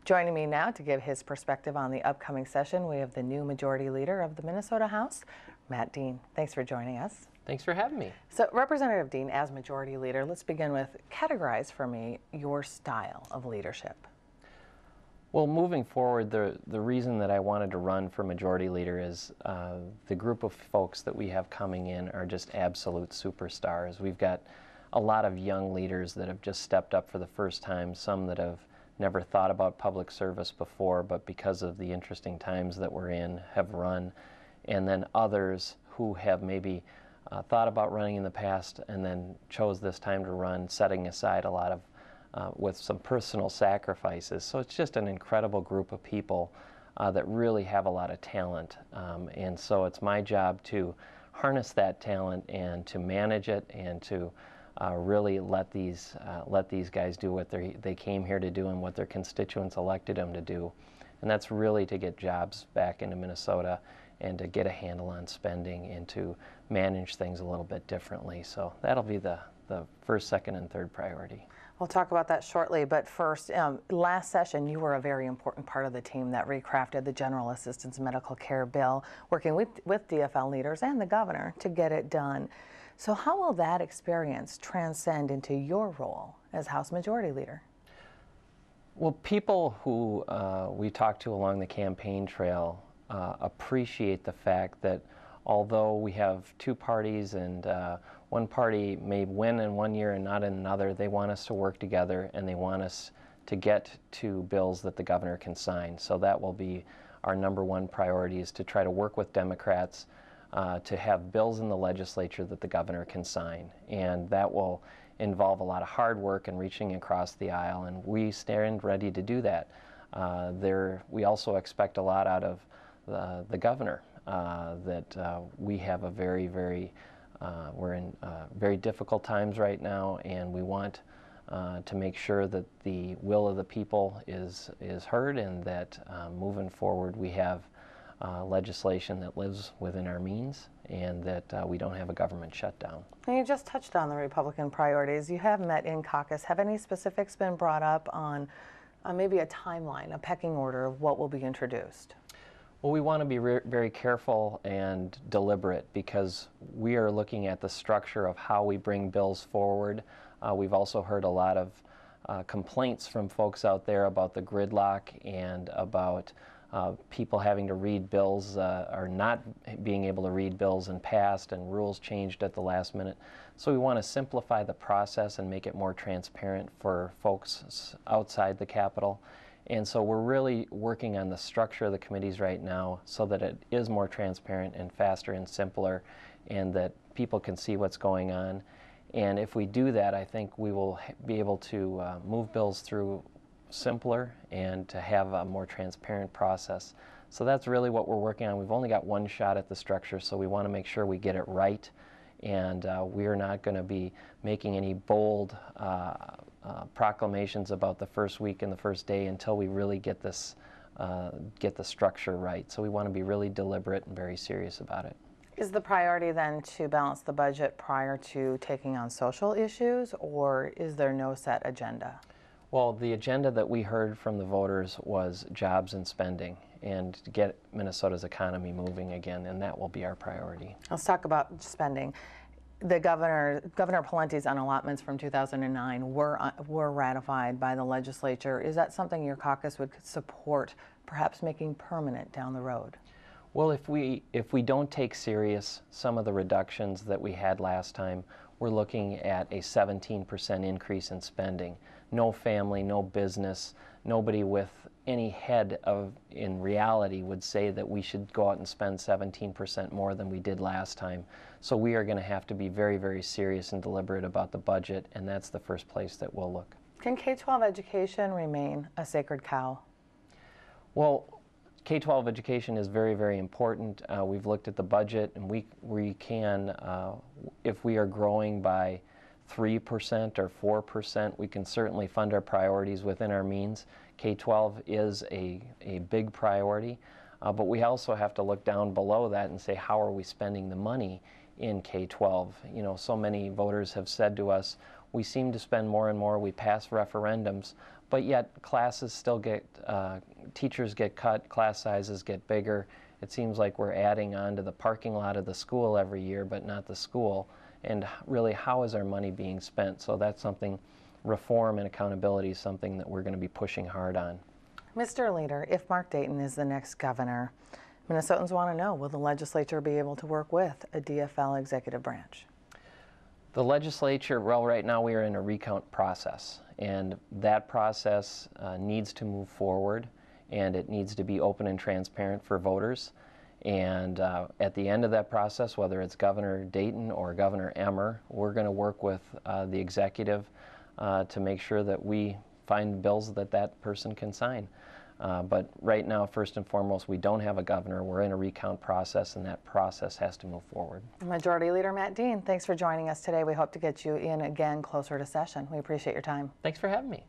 Joining me now to give his perspective on the upcoming session, we have the new Majority Leader of the Minnesota House, Matt Dean. Thanks for joining us. Thanks for having me. So, Representative Dean, as Majority Leader, let's begin with categorize for me your style of leadership. Well, moving forward, the reason that I wanted to run for Majority Leader is the group of folks that we have coming in are just absolute superstars. We've got a lot of young leaders that have just stepped up for the first time, some that have never thought about public service before, but because of the interesting times that we're in, have run, and then others who have maybe thought about running in the past and then chose this time to run, setting aside a lot of with some personal sacrifices. So it's just an incredible group of people that really have a lot of talent. And so it's my job to harness that talent and to manage it and to really let these guys do what they came here to do and what their constituents elected them to do. And that's really to get jobs back into Minnesota and to get a handle on spending and to manage things a little bit differently. So that'll be the first, second, and third priority. We'll talk about that shortly, but first, last session you were a very important part of the team that recrafted the General Assistance Medical Care Bill, working with DFL leaders and the governor to get it done. So how will that experience transcend into your role as House Majority Leader? Well, people who we talked to along the campaign trail appreciate the fact that although we have two parties and one party may win in one year and not in another, they want us to work together and they want us to get to bills that the governor can sign. So that will be our #1 priority, is to try to work with Democrats to have bills in the legislature that the governor can sign. And that will involve a lot of hard work and reaching across the aisle, and we stand ready to do that. We also expect a lot out of the governor, that we have a we're in very difficult times right now, and we want to make sure that the will of the people is heard, and that moving forward we have legislation that lives within our means, and that we don't have a government shutdown. And you just touched on the Republican priorities. You have met in caucus. Have any specifics been brought up on maybe a timeline, a pecking order of what will be introduced? Well, we want to be very careful and deliberate because we are looking at the structure of how we bring bills forward. We've also heard a lot of complaints from folks out there about the gridlock and about people having to read bills or not being able to read bills in past, and rules changed at the last minute. So we want to simplify the process and make it more transparent for folks outside the Capitol. And so we're really working on the structure of the committees right now so that it is more transparent and faster and simpler, and that people can see what's going on. And if we do that, I think we will be able to move bills through simpler and to have a more transparent process. So that's really what we're working on. We've only got one shot at the structure, so we want to make sure we get it right. And we are not going to be making any bold proclamations about the first week and the first day until we really get this, get the structure right. So we want to be really deliberate and very serious about it. Is the priority then to balance the budget prior to taking on social issues, or is there no set agenda? Well, the agenda that we heard from the voters was jobs and spending, and to get Minnesota's economy moving again, and that will be our priority. Let's talk about spending. The Governor Palente's unallotments from 2009 were ratified by the legislature. Is that something your caucus would support, perhaps making permanent down the road? Well, if we don't take serious some of the reductions that we had last time, we're looking at a 17% increase in spending. No family, no business, nobody with any head in reality would say that we should go out and spend 17% more than we did last time. So we are going to have to be very, very serious and deliberate about the budget, and that's the first place that we'll look. Can K-12 education remain a sacred cow? Well, K-12 education is very, very important. We've looked at the budget, and we can, if we are growing by 3% or 4%, we can certainly fund our priorities within our means. K-12 is a big priority, but we also have to look down below that and say, how are we spending the money in K-12? You know, so many voters have said to us, we seem to spend more and more, we pass referendums, but yet classes still get, teachers get cut, class sizes get bigger. It seems like we're adding on to the parking lot of the school every year, but not the school. And really, how is our money being spent? So that's something, reform and accountability is something that we're going to be pushing hard on. Mr. Leader, if Mark Dayton is the next governor, Minnesotans want to know, will the legislature be able to work with a DFL executive branch? The legislature, well, right now we are in a recount process, and that process needs to move forward, and it needs to be open and transparent for voters. And at the end of that process, whether it's Governor Dayton or Governor Emmer, we're going to work with the executive to make sure that we find bills that that person can sign. But right now, first and foremost, we don't have a governor. We're in a recount process, and that process has to move forward. Majority Leader Matt Dean, thanks for joining us today. We hope to get you in again closer to session. We appreciate your time. Thanks for having me.